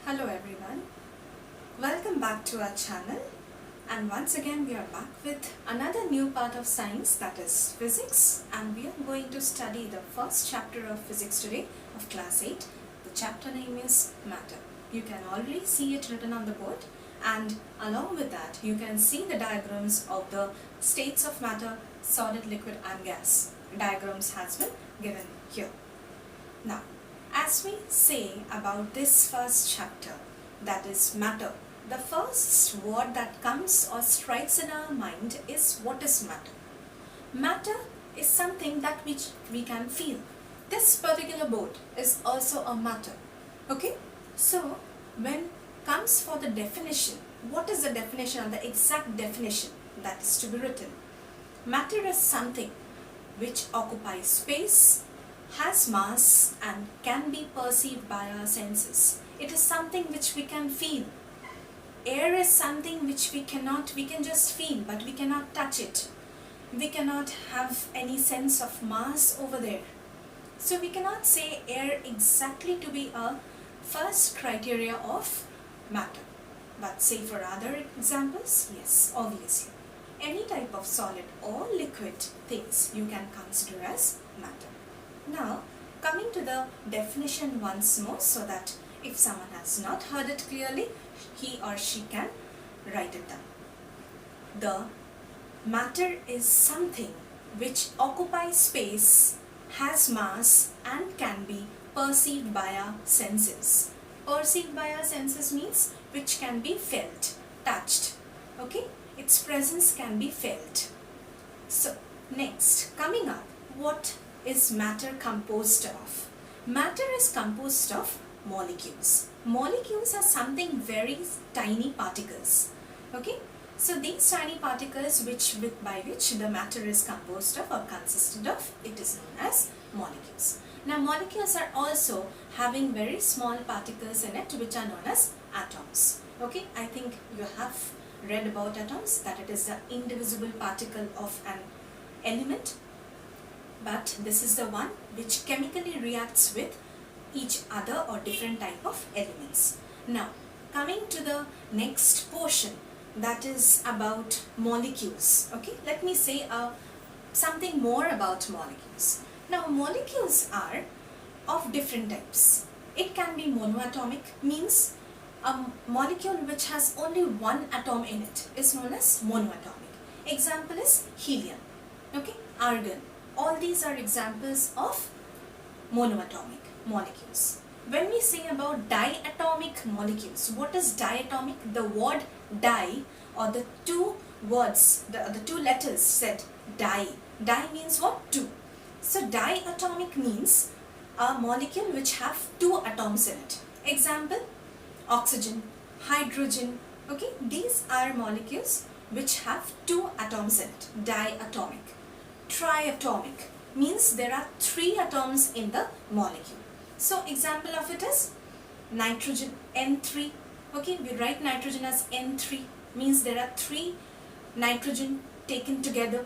Hello everyone, welcome back to our channel, and once again we are back with another new part of science, that is physics, and we are going to study the first chapter of physics today of class 8. The chapter name is matter. You can already see it written on the board, and along with that you can see the diagrams of the states of matter, solid, liquid and gas. Diagrams has been given here. Now, as we say about this first chapter, that is matter, the first word that comes or strikes in our mind is what is matter. Matter is something that which we can feel. This particular board is also a matter. Okay? So, when comes for the definition, what is the definition or the exact definition that is to be written? Matter is something which occupies space, has mass and can be perceived by our senses. It is something which we can feel. Air is something which we can just feel, but we cannot touch it. We cannot have any sense of mass over there. So we cannot say air exactly to be a first criteria of matter. But say for other examples, yes, obviously. Any type of solid or liquid things you can consider as matter. Now, coming to the definition once more, so that if someone has not heard it clearly, he or she can write it down. The matter is something which occupies space, has mass and can be perceived by our senses. Perceived by our senses means which can be felt, touched. Okay? Its presence can be felt. So, next, coming up, what is matter composed of? Matter is composed of molecules. Molecules are something very tiny particles. Okay? So these tiny particles by which the matter is composed of or consisted of, it is known as molecules. Now molecules are also having very small particles in it which are known as atoms. Okay? I think you have read about atoms, that it is the indivisible particle of an element. But this is the one which chemically reacts with each other or different type of elements. Now, coming to the next portion, that is about molecules. Okay, let me say something more about molecules. Now, molecules are of different types. It can be monoatomic, means a molecule which has only one atom in it is known as monoatomic. Example is helium, okay, argon. All these are examples of monoatomic molecules. When we say about diatomic molecules, what is diatomic? The word di, or the two words, the two letters said di. Di means what? Two. So diatomic means a molecule which have two atoms in it. Example, oxygen, hydrogen. Okay, these are molecules which have two atoms in it. Diatomic. Triatomic means there are three atoms in the molecule. So example of it is nitrogen, N3. Okay, we write nitrogen as N3, means there are three nitrogen taken together.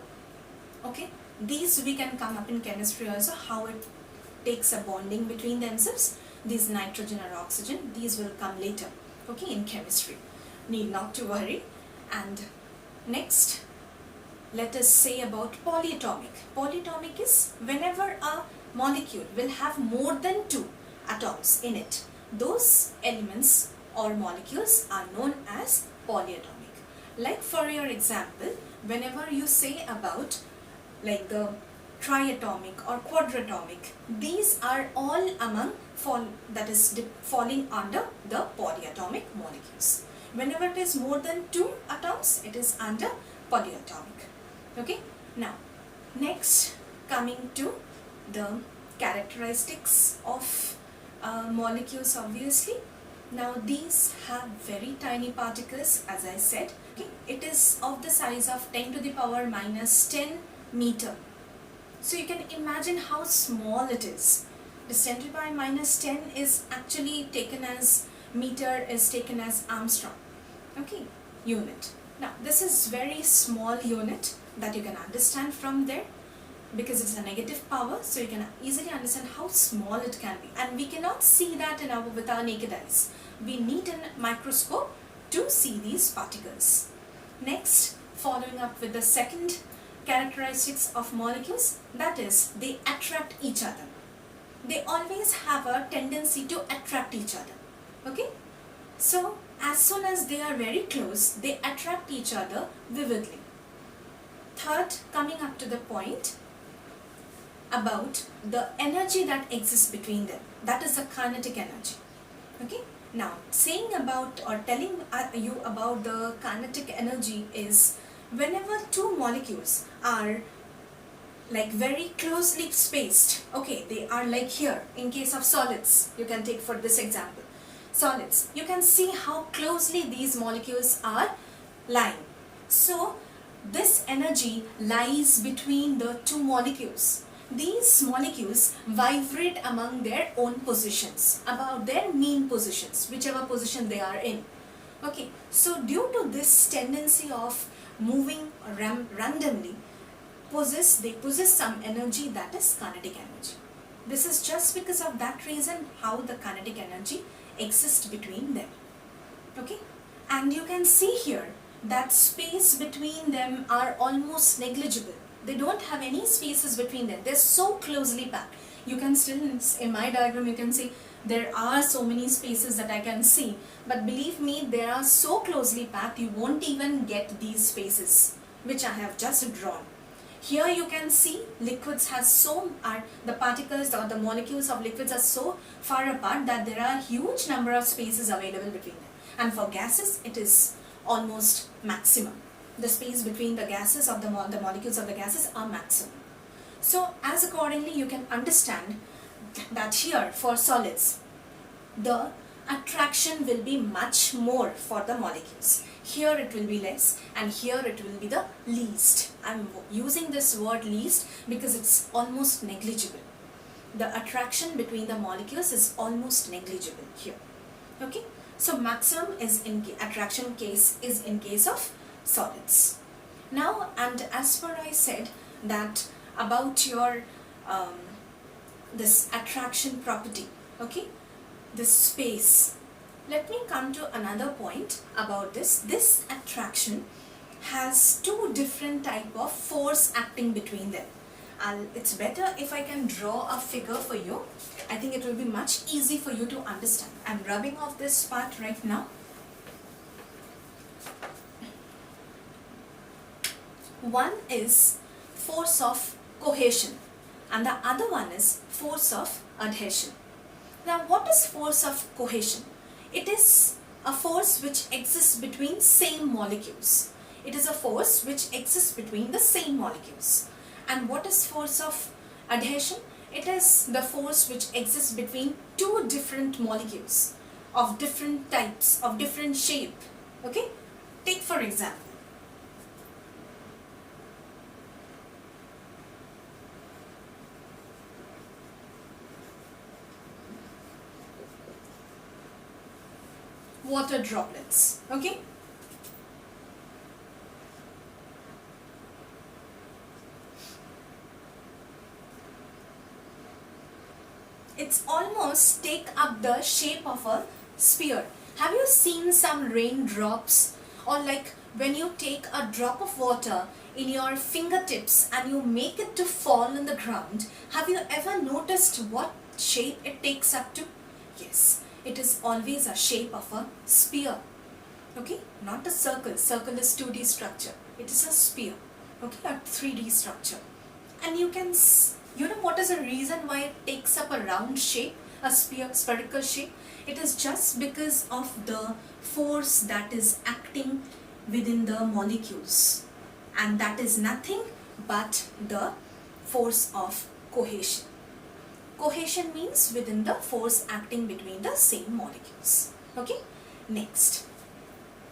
Okay, these we can come up in chemistry also, how it takes a bonding between themselves. These nitrogen or oxygen, these will come later, okay, in chemistry. Need not to worry. And next, let us say about polyatomic. Polyatomic is whenever a molecule will have more than two atoms in it. Those elements or molecules are known as polyatomic. Like for your example, whenever you say about like the triatomic or quadratomic, these are all among falling under the polyatomic molecules. Whenever it is more than two atoms, it is under polyatomic. Okay, now next, coming to the characteristics of molecules, obviously. Now these have very tiny particles, as I said. Okay, it is of the size of 10 to the power minus 10 meter. So you can imagine how small it is. This 10 to the power minus 10 is actually taken as meter, is taken as Armstrong. Okay, unit. Now this is very small unit that you can understand from there. because it's a negative power, so you can easily understand how small it can be, and we cannot see that with our naked eyes, we need a microscope to see these particles. Next, following up with the second characteristics of molecules, that is, they attract each other. They always have a tendency to attract each other. Okay? So, as soon as they are very close, they attract each other vividly. Third, coming up to the point about the energy that exists between them. That is the kinetic energy. Okay? Now, saying about or telling you about the kinetic energy is whenever two molecules are like very closely spaced. Okay, they are like here in case of solids. You can take for this example. Solids. You can see how closely these molecules are lying. So, this energy lies between the two molecules. These molecules vibrate among their own positions, about their mean positions, whichever position they are in. Okay, so due to this tendency of moving randomly, they possess some energy, that is kinetic energy. This is just because of that reason how the kinetic energy exists between them. Okay, and you can see here that space between them are almost negligible. They don't have any spaces between them. They're so closely packed. You can still, in my diagram, you can see there are so many spaces that I can see. But believe me, they are so closely packed, you won't even get these spaces, which I have just drawn. Here you can see liquids the particles or the molecules of liquids are so far apart that there are huge number of spaces available between them. And for gases, it is almost maximum. The space between the gases of the molecules of the gases are maximum. So as accordingly you can understand that here for solids, the attraction will be much more for the molecules. Here it will be less and here it will be the least. I am using this word least because it's almost negligible. The attraction between the molecules is almost negligible here. Okay, so maximum is attraction case is in case of solids. Now, and as per I said that about your this attraction property, okay, this space. Let me come to another point about this. This attraction has two different type of force acting between them. It's better if I can draw a figure for you. I think it will be much easy for you to understand. I'm rubbing off this part right now. One is force of cohesion and the other one is force of adhesion. Now, what is force of cohesion? It is a force which exists between same molecules. It is a force which exists between the same molecules. And what is force of adhesion? It is the force which exists between two different molecules of different types, of different shape. Okay? Take for example, water droplets. Okay? It's almost take up the shape of a sphere. Have you seen some raindrops, or like when you take a drop of water in your fingertips and you make it to fall on the ground? Have you ever noticed what shape it takes up to? Yes, it is always a shape of a sphere. Okay, not a circle. Circle is 2D structure. It is a sphere. Okay, a 3D structure. And you can, you know what is the reason why it takes up a round shape, a spherical shape? It is just because of the force that is acting within the molecules. And that is nothing but the force of cohesion. Cohesion means within the force acting between the same molecules. Okay, next.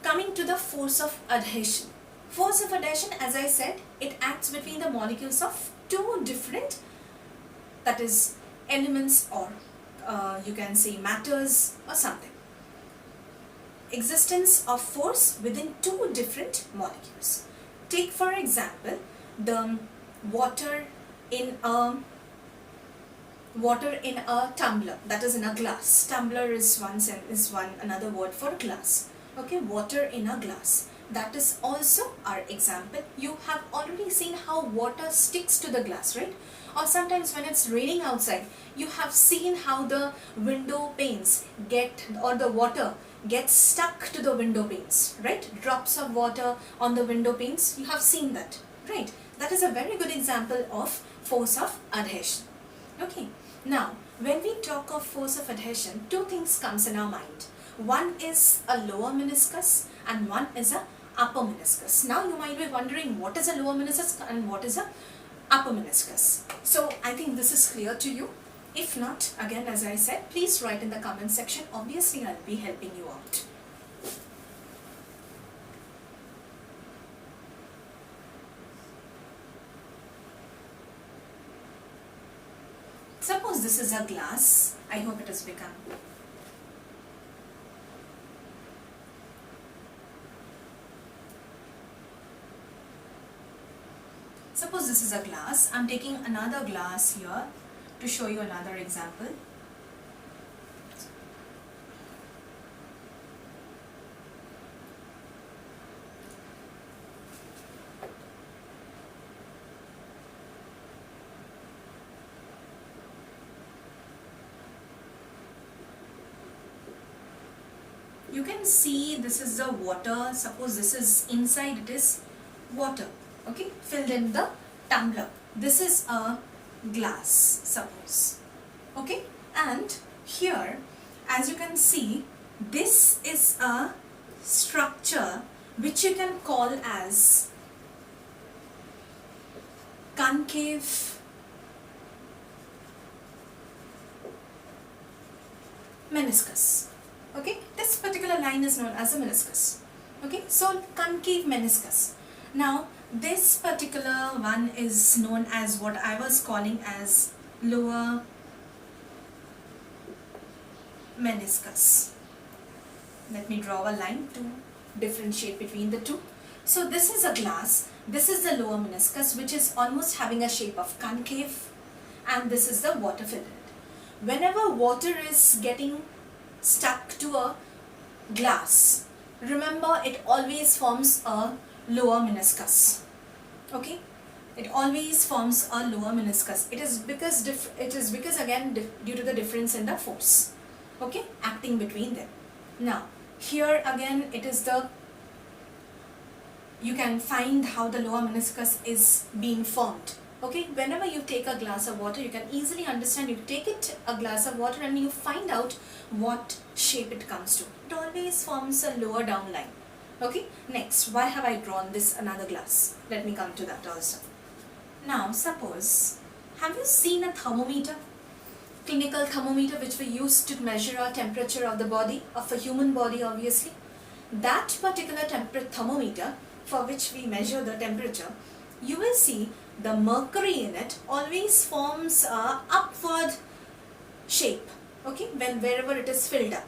Coming to the force of adhesion. Force of adhesion, as I said, it acts between the molecules of two different, that is, elements, or you can say matters or something. Existence of force within two different molecules. Take for example the water in a water in a tumbler, that is in a glass. Tumbler is one another word for glass. Okay, water in a glass. That is also our example. You have already seen how water sticks to the glass, right? Or sometimes when it's raining outside, you have seen how the window panes or the water gets stuck to the window panes, right? Drops of water on the window panes, you have seen that, right? That is a very good example of force of adhesion. Okay, now when we talk of force of adhesion, two things comes in our mind. One is a lower meniscus and one is a upper meniscus. Now you might be wondering what is a lower meniscus and what is a upper meniscus. So I think this is clear to you. If not, again as I said, please write in the comment section. Obviously I'll be helping you out. Suppose this is a glass. I hope it has become. Suppose this is a glass. I'm taking another glass here to show you another example. You can see this is the water. Suppose this is inside, it is water, okay, filled in the tumbler. This is a glass, suppose, okay, and here as you can see, this is a structure which you can call as concave meniscus. Okay, this particular line is known as a meniscus. Okay, so concave meniscus. Now this particular one is known as what I was calling as lower meniscus. Let me draw a line to differentiate between the two. So this is a glass, this is the lower meniscus, which is almost having a shape of concave, and this is the water filled in it. Whenever water is getting stuck to a glass, remember it always forms a lower meniscus. Okay, it always forms a lower meniscus. It is because again due to the difference in the force, okay, acting between them. Now here again it is the, you can find how the lower meniscus is being formed. Okay, whenever you take a glass of water, you can easily understand. You take a glass of water and you find out what shape it comes to. It always forms a lower down line. Okay, next, why have I drawn this another glass? Let me come to that also. Now suppose, have you seen a thermometer? Clinical thermometer which we use to measure our temperature of the body, of a human body obviously. That particular thermometer for which we measure the temperature, you will see the mercury in it always forms a upward shape, okay, wherever it is filled up,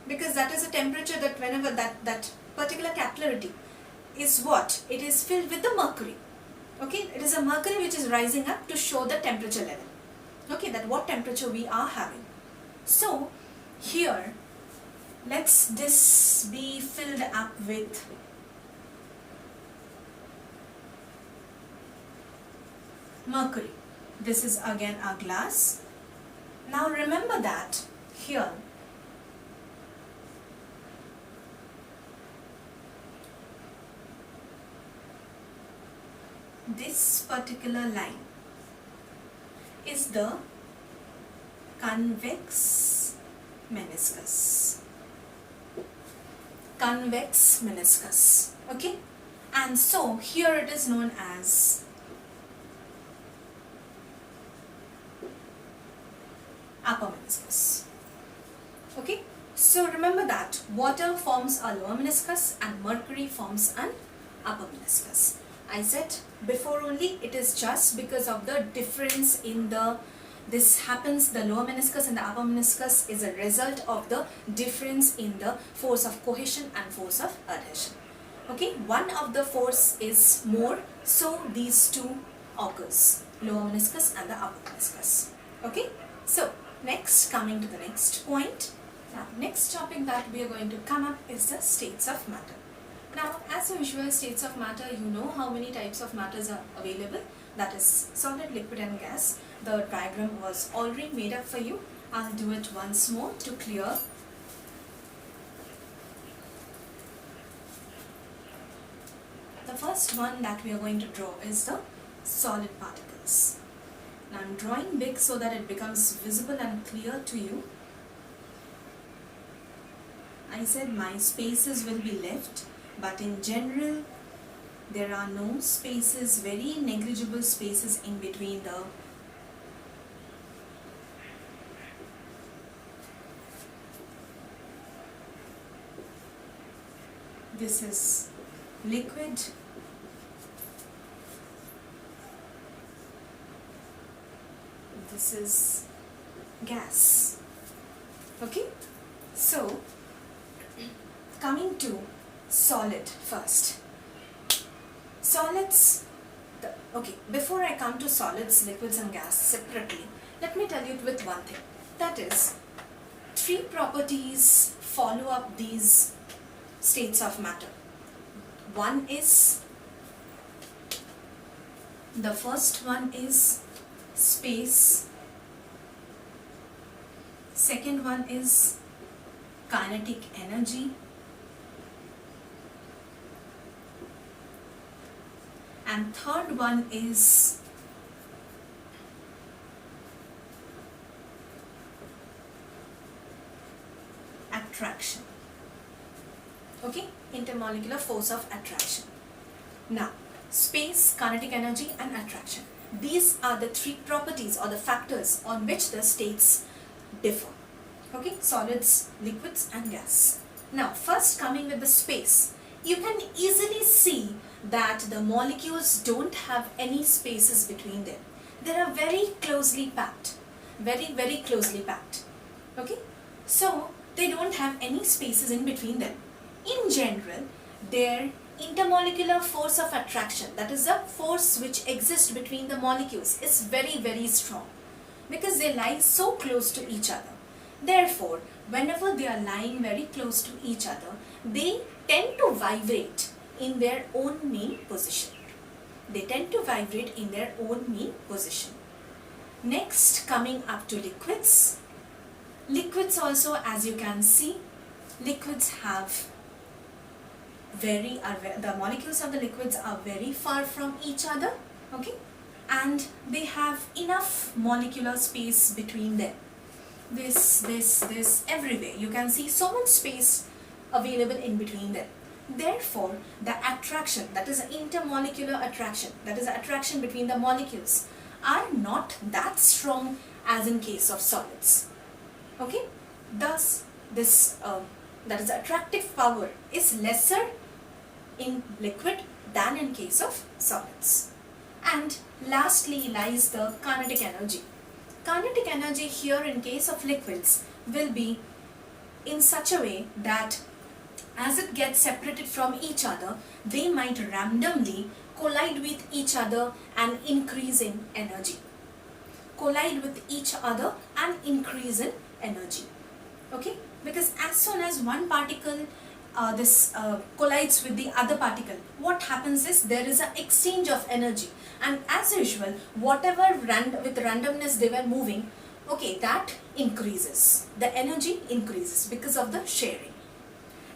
because that is a temperature that whenever that particular capillarity is what? It is filled with the mercury. Okay, it is a mercury which is rising up to show the temperature level. Okay, that what temperature we are having. So here, let's this be filled up with mercury. This is again a glass. Now remember that here this particular line is the convex meniscus. Convex meniscus. Okay, and so here it is known as upper meniscus. Okay, so remember that water forms a lower meniscus and mercury forms an upper meniscus. I said before only, it is just because of the difference in the, this happens, the lower meniscus and the upper meniscus is a result of the difference in the force of cohesion and force of adhesion. Okay, one of the force is more, so these two occurs, lower meniscus and the upper meniscus. Okay, So next, coming to the next point. Now next topic that we are going to come up is the states of matter. Now as usual, states of matter, you know how many types of matters are available, that is solid, liquid and gas. The diagram was already made up for you. I'll do it once more to clear. The first one that we are going to draw is the solid particles. Now I'm drawing big so that it becomes visible and clear to you. I said my spaces will be left, but in general there are no spaces, very negligible spaces in between the this is liquid, this is gas. Okay, so coming to solid first. Solids, okay, before I come to solids, liquids and gas separately, let me tell you with one thing, that is, three properties follow up these states of matter. One is, the first one is space, second one is kinetic energy, and third one is attraction. Okay, intermolecular force of attraction. Now, space, kinetic energy and attraction. These are the three properties or the factors on which the states differ. Okay, solids, liquids and gas. Now, first coming with the space, you can easily see that the molecules don't have any spaces between them. They are very closely packed, very closely packed. Okay, so they don't have any spaces in between them. In general, their intermolecular force of attraction, that is the force which exists between the molecules, is very strong because they lie so close to each other. Therefore, whenever they are lying very close to each other, they tend to vibrate in their own mean position. They tend to vibrate in their own mean position. Next, coming up to liquids. Liquids also, as you can see, liquids have the molecules of the liquids are very far from each other, okay, and they have enough molecular space between them. This, everywhere. You can see so much space available in between them. Therefore, the attraction, that is intermolecular attraction, that is the attraction between the molecules, are not that strong as in case of solids. Okay, thus this that is the attractive power is lesser in liquid than in case of solids. And lastly lies the kinetic energy. Kinetic energy here in case of liquids will be in such a way that as it gets separated from each other, they might randomly collide with each other and increase in energy. Collide with each other and increase in energy. Okay, because as soon as one particle collides with the other particle, what happens is there is an exchange of energy, and as usual, whatever with randomness they were moving, okay, that increases. The energy increases because of the sharing.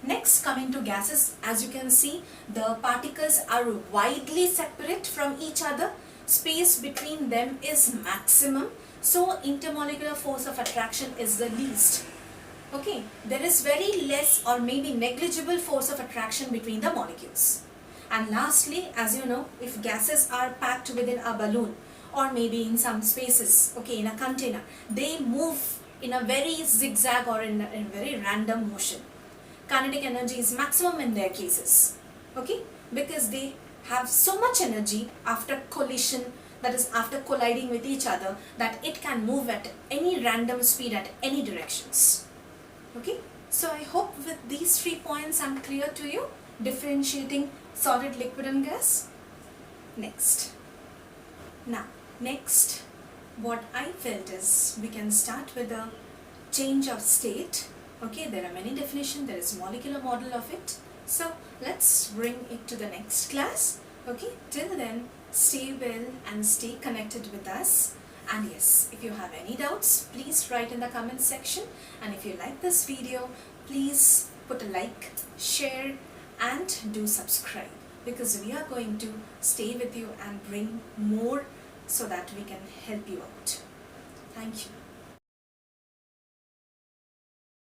Next, coming to gases, as you can see, the particles are widely separate from each other. Space between them is maximum, so intermolecular force of attraction is the least. Okay, there is very less or maybe negligible force of attraction between the molecules. And lastly, as you know, if gases are packed within a balloon or maybe in some spaces, okay, in a container, they move in a very zigzag or in a very random motion. Kinetic energy is maximum in their cases, okay, because they have so much energy after collision, that is after colliding with each other, that it can move at any random speed at any directions. Okay, so I hope with these 3 points I'm clear to you, differentiating solid, liquid and gas. Next, what I felt is we can start with the change of state. Okay, there are many definitions, there is molecular model of it. So let's bring it to the next class. Okay, till then, stay well and stay connected with us. And yes, if you have any doubts, please write in the comment section. And if you like this video, please put a like, share and do subscribe, because we are going to stay with you and bring more so that we can help you out. Thank you.